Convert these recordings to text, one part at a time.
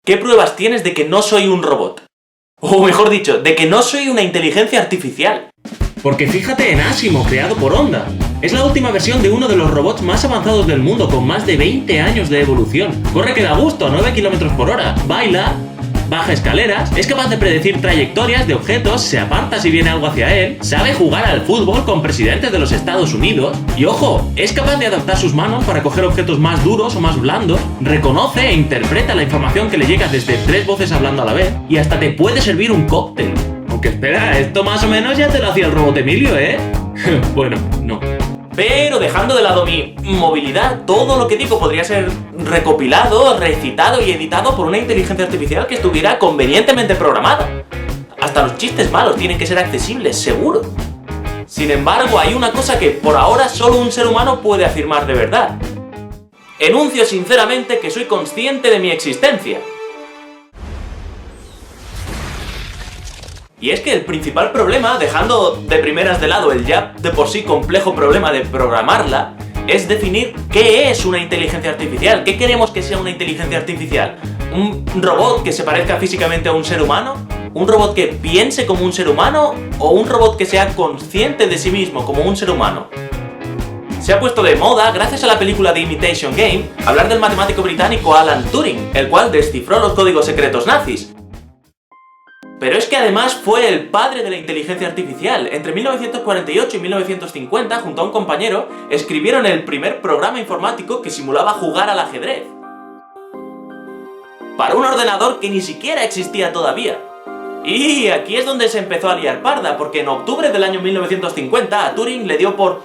¿Qué pruebas tienes de que no soy un robot? O mejor dicho, de que no soy una inteligencia artificial. Porque fíjate en Asimo, creado por Honda. Es la última versión de uno de los robots más avanzados del mundo, con más de 20 años de evolución. Corre que da gusto, a 9 km por hora. Baila, baja escaleras, es capaz de predecir trayectorias de objetos, se aparta si viene algo hacia él, sabe jugar al fútbol con presidentes de los Estados Unidos, y ojo, es capaz de adaptar sus manos para coger objetos más duros o más blandos, reconoce e interpreta la información que le llega desde 3 voces hablando a la vez, y hasta te puede servir un cóctel. Aunque espera, esto más o menos ya te lo hacía el robot Emilio, ¿eh? Bueno, no. Pero dejando de lado mi movilidad, todo lo que digo podría ser recopilado, recitado y editado por una inteligencia artificial que estuviera convenientemente programada. Hasta los chistes malos tienen que ser accesibles, seguro. Sin embargo, hay una cosa que por ahora solo un ser humano puede afirmar de verdad. Enuncio sinceramente que soy consciente de mi existencia. Y es que el principal problema, dejando de primeras de lado el ya de por sí complejo problema de programarla, es definir qué es una inteligencia artificial. ¿Qué queremos que sea una inteligencia artificial? ¿Un robot que se parezca físicamente a un ser humano? ¿Un robot que piense como un ser humano? ¿O un robot que sea consciente de sí mismo como un ser humano? Se ha puesto de moda, gracias a la película The Imitation Game, hablar del matemático británico Alan Turing, el cual descifró los códigos secretos nazis. Pero es que además fue el padre de la inteligencia artificial. Entre 1948 y 1950, junto a un compañero, escribieron el primer programa informático que simulaba jugar al ajedrez. Para un ordenador que ni siquiera existía todavía. Y aquí es donde se empezó a liar parda, porque en octubre del año 1950 a Turing le dio por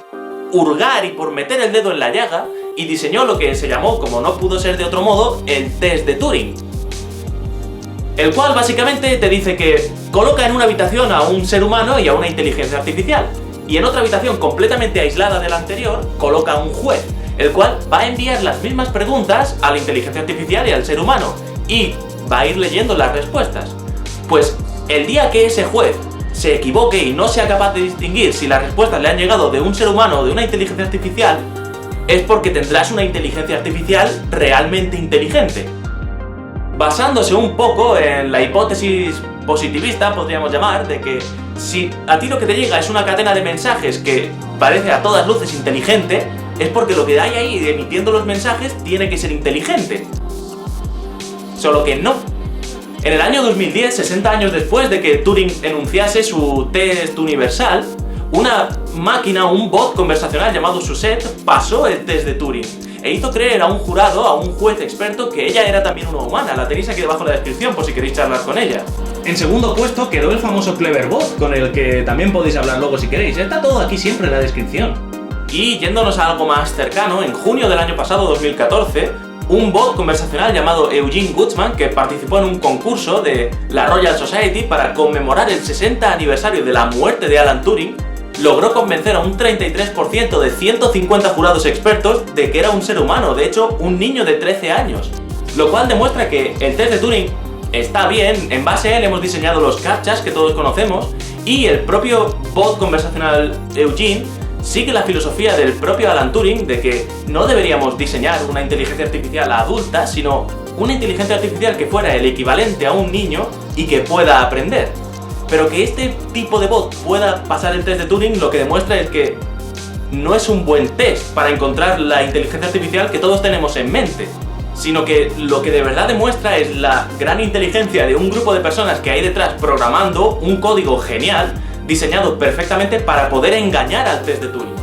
hurgar y por meter el dedo en la llaga y diseñó lo que se llamó, como no pudo ser de otro modo, el test de Turing. El cual básicamente te dice que coloca en una habitación a un ser humano y a una inteligencia artificial, y en otra habitación completamente aislada de la anterior coloca a un juez, el cual va a enviar las mismas preguntas a la inteligencia artificial y al ser humano, y va a ir leyendo las respuestas. Pues el día que ese juez se equivoque y no sea capaz de distinguir si las respuestas le han llegado de un ser humano o de una inteligencia artificial, es porque tendrás una inteligencia artificial realmente inteligente. Basándose un poco en la hipótesis positivista, podríamos llamar, de que si a ti lo que te llega es una cadena de mensajes que parece a todas luces inteligente, es porque lo que hay ahí emitiendo los mensajes tiene que ser inteligente. Solo que no. En el año 2010, 60 años después de que Turing enunciase su test universal, una máquina, un bot conversacional llamado Suzette, pasó el test de Turing e hizo creer a un jurado, a un juez experto, que ella era también una humana. La tenéis aquí debajo en la descripción por si queréis charlar con ella. En segundo puesto quedó el famoso Cleverbot, con el que también podéis hablar luego si queréis. Está todo aquí siempre en la descripción. Y yéndonos a algo más cercano, en junio del año pasado, 2014, un bot conversacional llamado Eugene Goodsman, que participó en un concurso de la Royal Society para conmemorar el 60 aniversario de la muerte de Alan Turing, logró convencer a un 33% de 150 jurados expertos de que era un ser humano, de hecho, un niño de 13 años. Lo cual demuestra que el test de Turing está bien, en base a él hemos diseñado los captchas que todos conocemos, y el propio bot conversacional Eugene sigue la filosofía del propio Alan Turing de que no deberíamos diseñar una inteligencia artificial adulta, sino una inteligencia artificial que fuera el equivalente a un niño y que pueda aprender. Pero que este tipo de bot pueda pasar el test de Turing lo que demuestra es que no es un buen test para encontrar la inteligencia artificial que todos tenemos en mente, sino que lo que de verdad demuestra es la gran inteligencia de un grupo de personas que hay detrás programando un código genial, diseñado perfectamente para poder engañar al test de Turing.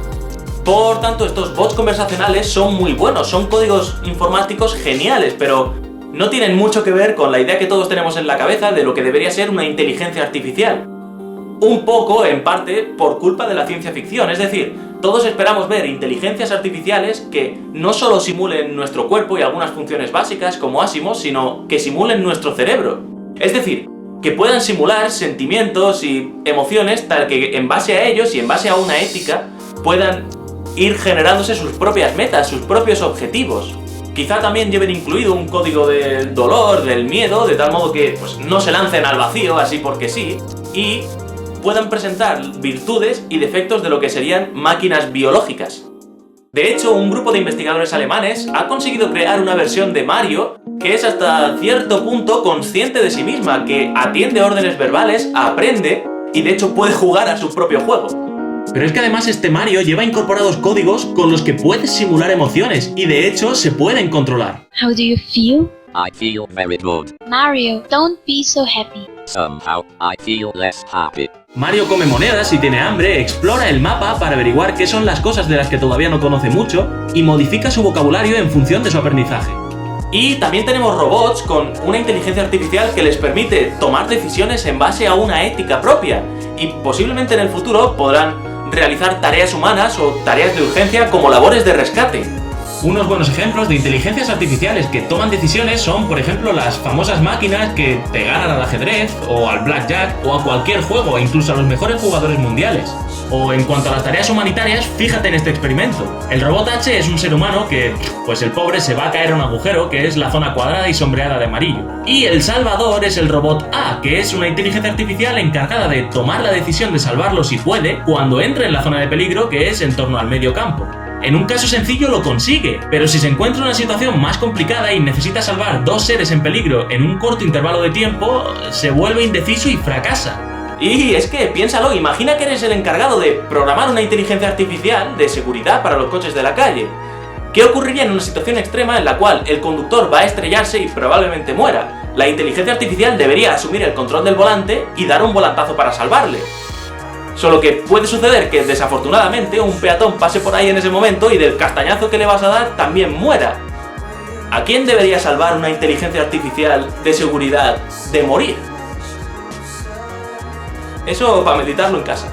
Por tanto, estos bots conversacionales son muy buenos, son códigos informáticos geniales, pero no tienen mucho que ver con la idea que todos tenemos en la cabeza de lo que debería ser una inteligencia artificial. Un poco, en parte, por culpa de la ciencia ficción, es decir, todos esperamos ver inteligencias artificiales que no solo simulen nuestro cuerpo y algunas funciones básicas como Asimo, sino que simulen nuestro cerebro. Es decir, que puedan simular sentimientos y emociones tal que en base a ellos y en base a una ética puedan ir generándose sus propias metas, sus propios objetivos. Quizá también lleven incluido un código del dolor, del miedo, de tal modo que pues, no se lancen al vacío así porque sí, y puedan presentar virtudes y defectos de lo que serían máquinas biológicas. De hecho, un grupo de investigadores alemanes ha conseguido crear una versión de Mario que es hasta cierto punto consciente de sí misma, que atiende órdenes verbales, aprende y de hecho puede jugar a su propio juego. Pero es que además este Mario lleva incorporados códigos con los que puedes simular emociones y de hecho se pueden controlar. How do you feel? I feel very good. Mario, don't be so happy. Somehow, I feel less happy. Mario come monedas y tiene hambre, explora el mapa para averiguar qué son las cosas de las que todavía no conoce mucho y modifica su vocabulario en función de su aprendizaje. Y también tenemos robots con una inteligencia artificial que les permite tomar decisiones en base a una ética propia y posiblemente en el futuro podrán realizar tareas humanas o tareas de urgencia como labores de rescate. Unos buenos ejemplos de inteligencias artificiales que toman decisiones son, por ejemplo, las famosas máquinas que te ganan al ajedrez, o al blackjack, o a cualquier juego, e incluso a los mejores jugadores mundiales. O en cuanto a las tareas humanitarias, fíjate en este experimento. El robot H es un ser humano que, pues el pobre se va a caer a un agujero que es la zona cuadrada y sombreada de amarillo. Y el salvador es el robot A, que es una inteligencia artificial encargada de tomar la decisión de salvarlo si puede, cuando entre en la zona de peligro que es en torno al medio campo. En un caso sencillo lo consigue, pero si se encuentra en una situación más complicada y necesita salvar dos seres en peligro en un corto intervalo de tiempo, se vuelve indeciso y fracasa. Y es que, piénsalo, imagina que eres el encargado de programar una inteligencia artificial de seguridad para los coches de la calle. ¿Qué ocurriría en una situación extrema en la cual el conductor va a estrellarse y probablemente muera? La inteligencia artificial debería asumir el control del volante y dar un volantazo para salvarle. Solo que puede suceder que desafortunadamente un peatón pase por ahí en ese momento y del castañazo que le vas a dar también muera. ¿A quién debería salvar una inteligencia artificial de seguridad de morir? Eso para meditarlo en casa.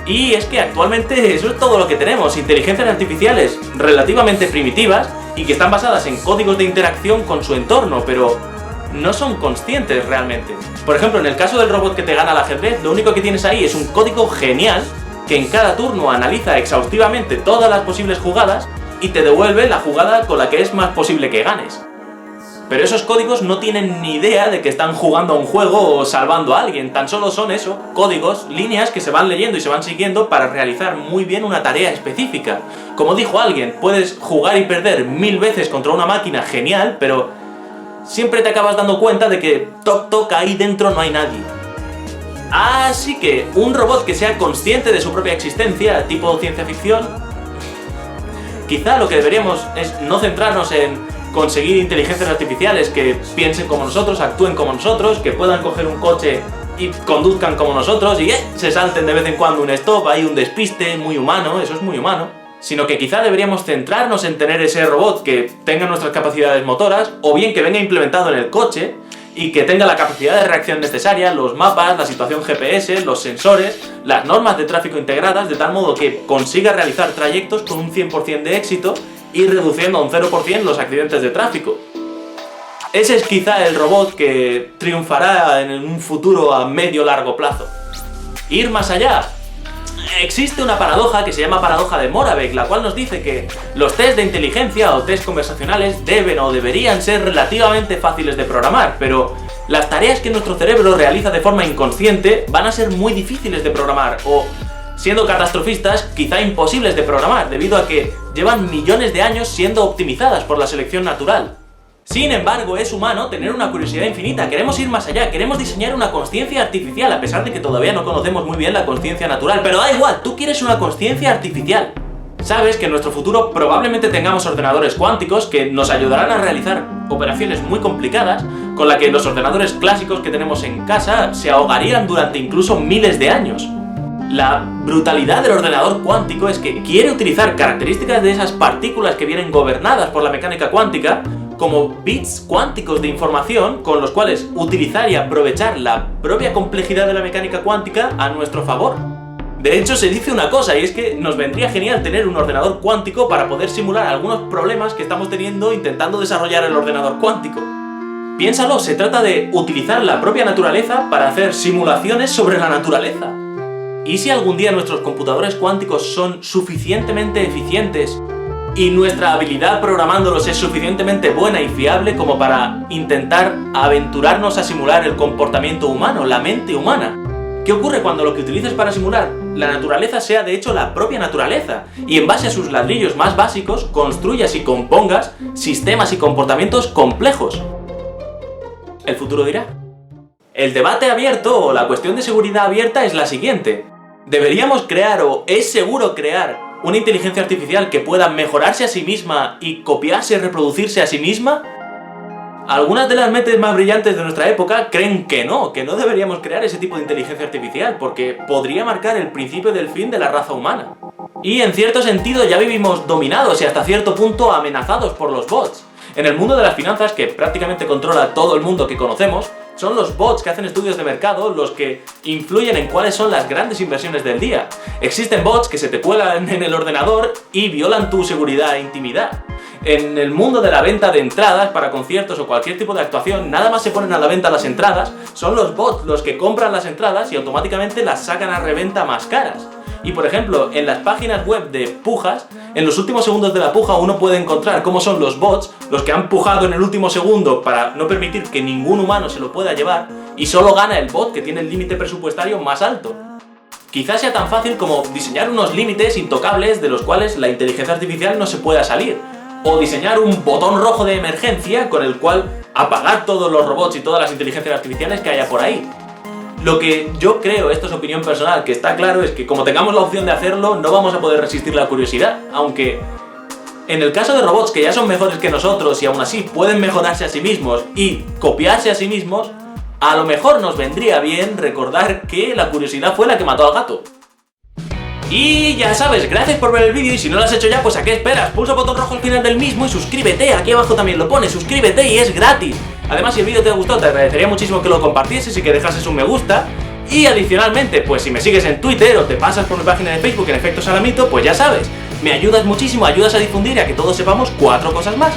Y es que actualmente eso es todo lo que tenemos, inteligencias artificiales relativamente primitivas y que están basadas en códigos de interacción con su entorno, pero no son conscientes realmente. Por ejemplo, en el caso del robot que te gana al ajedrez, lo único que tienes ahí es un código genial que en cada turno analiza exhaustivamente todas las posibles jugadas y te devuelve la jugada con la que es más posible que ganes. Pero esos códigos no tienen ni idea de que están jugando a un juego o salvando a alguien, tan solo son eso, códigos, líneas que se van leyendo y se van siguiendo para realizar muy bien una tarea específica. Como dijo alguien, puedes jugar y perder 1000 veces contra una máquina genial, pero siempre te acabas dando cuenta de que toc toc ahí dentro no hay nadie. Así que un robot que sea consciente de su propia existencia, tipo ciencia ficción, quizá lo que deberíamos es no centrarnos en conseguir inteligencias artificiales que piensen como nosotros, actúen como nosotros, que puedan coger un coche y conduzcan como nosotros y se salten de vez en cuando un stop, hay un despiste muy humano, eso es muy humano. Sino que quizá deberíamos centrarnos en tener ese robot que tenga nuestras capacidades motoras, o bien que venga implementado en el coche y que tenga la capacidad de reacción necesaria, los mapas, la situación GPS, los sensores, las normas de tráfico integradas, de tal modo que consiga realizar trayectos con un 100% de éxito y reduciendo a un 0% los accidentes de tráfico. Ese es quizá el robot que triunfará en un futuro a medio-largo plazo. Ir más allá. Existe una paradoja que se llama paradoja de Moravec, la cual nos dice que los test de inteligencia o test conversacionales deben o deberían ser relativamente fáciles de programar, pero las tareas que nuestro cerebro realiza de forma inconsciente van a ser muy difíciles de programar o, siendo catastrofistas, quizá imposibles de programar, debido a que llevan millones de años siendo optimizadas por la selección natural. Sin embargo, es humano tener una curiosidad infinita, queremos ir más allá, queremos diseñar una consciencia artificial, a pesar de que todavía no conocemos muy bien la consciencia natural, pero da igual, tú quieres una consciencia artificial. Sabes que en nuestro futuro probablemente tengamos ordenadores cuánticos que nos ayudarán a realizar operaciones muy complicadas, con la que los ordenadores clásicos que tenemos en casa se ahogarían durante incluso miles de años. La brutalidad del ordenador cuántico es que quiere utilizar características de esas partículas que vienen gobernadas por la mecánica cuántica como bits cuánticos de información con los cuales utilizar y aprovechar la propia complejidad de la mecánica cuántica a nuestro favor. De hecho, se dice una cosa, y es que nos vendría genial tener un ordenador cuántico para poder simular algunos problemas que estamos teniendo intentando desarrollar el ordenador cuántico. Piénsalo, se trata de utilizar la propia naturaleza para hacer simulaciones sobre la naturaleza. ¿Y si algún día nuestros computadores cuánticos son suficientemente eficientes y nuestra habilidad programándolos es suficientemente buena y fiable como para intentar aventurarnos a simular el comportamiento humano, la mente humana? ¿Qué ocurre cuando lo que utilices para simular la naturaleza sea de hecho la propia naturaleza, y en base a sus ladrillos más básicos construyas y compongas sistemas y comportamientos complejos. El futuro dirá. El debate abierto o la cuestión de seguridad abierta es la siguiente. ¿Deberíamos crear o es seguro crear una inteligencia artificial que pueda mejorarse a sí misma y copiarse y reproducirse a sí misma? Algunas de las mentes más brillantes de nuestra época creen que no deberíamos crear ese tipo de inteligencia artificial porque podría marcar el principio del fin de la raza humana. Y en cierto sentido ya vivimos dominados y hasta cierto punto amenazados por los bots. En el mundo de las finanzas, que prácticamente controla todo el mundo que conocemos, son los bots que hacen estudios de mercado los que influyen en cuáles son las grandes inversiones del día. Existen bots que se te cuelan en el ordenador y violan tu seguridad e intimidad. En el mundo de la venta de entradas para conciertos o cualquier tipo de actuación, nada más se ponen a la venta las entradas, son los bots los que compran las entradas y automáticamente las sacan a reventa más caras. Y por ejemplo, en las páginas web de pujas, en los últimos segundos de la puja uno puede encontrar cómo son los bots los que han pujado en el último segundo para no permitir que ningún humano se lo pueda llevar, y solo gana el bot que tiene el límite presupuestario más alto. Quizás sea tan fácil como diseñar unos límites intocables de los cuales la inteligencia artificial no se pueda salir, o diseñar un botón rojo de emergencia con el cual apagar todos los robots y todas las inteligencias artificiales que haya por ahí. Lo que yo creo, esto es opinión personal, que está claro es que como tengamos la opción de hacerlo, no vamos a poder resistir la curiosidad, aunque en el caso de robots que ya son mejores que nosotros y aún así pueden mejorarse a sí mismos y copiarse a sí mismos, a lo mejor nos vendría bien recordar que la curiosidad fue la que mató al gato. Y ya sabes, gracias por ver el vídeo y si no lo has hecho ya, pues ¿a qué esperas? Pulsa el botón rojo al final del mismo y suscríbete, aquí abajo también lo pone, suscríbete y es gratis. Además, si el vídeo te ha gustado, te agradecería muchísimo que lo compartieses y que dejases un me gusta. Y adicionalmente, pues si me sigues en Twitter o te pasas por mi página de Facebook en Efecto Salamito, pues ya sabes, me ayudas muchísimo, ayudas a difundir y a que todos sepamos 4 cosas más.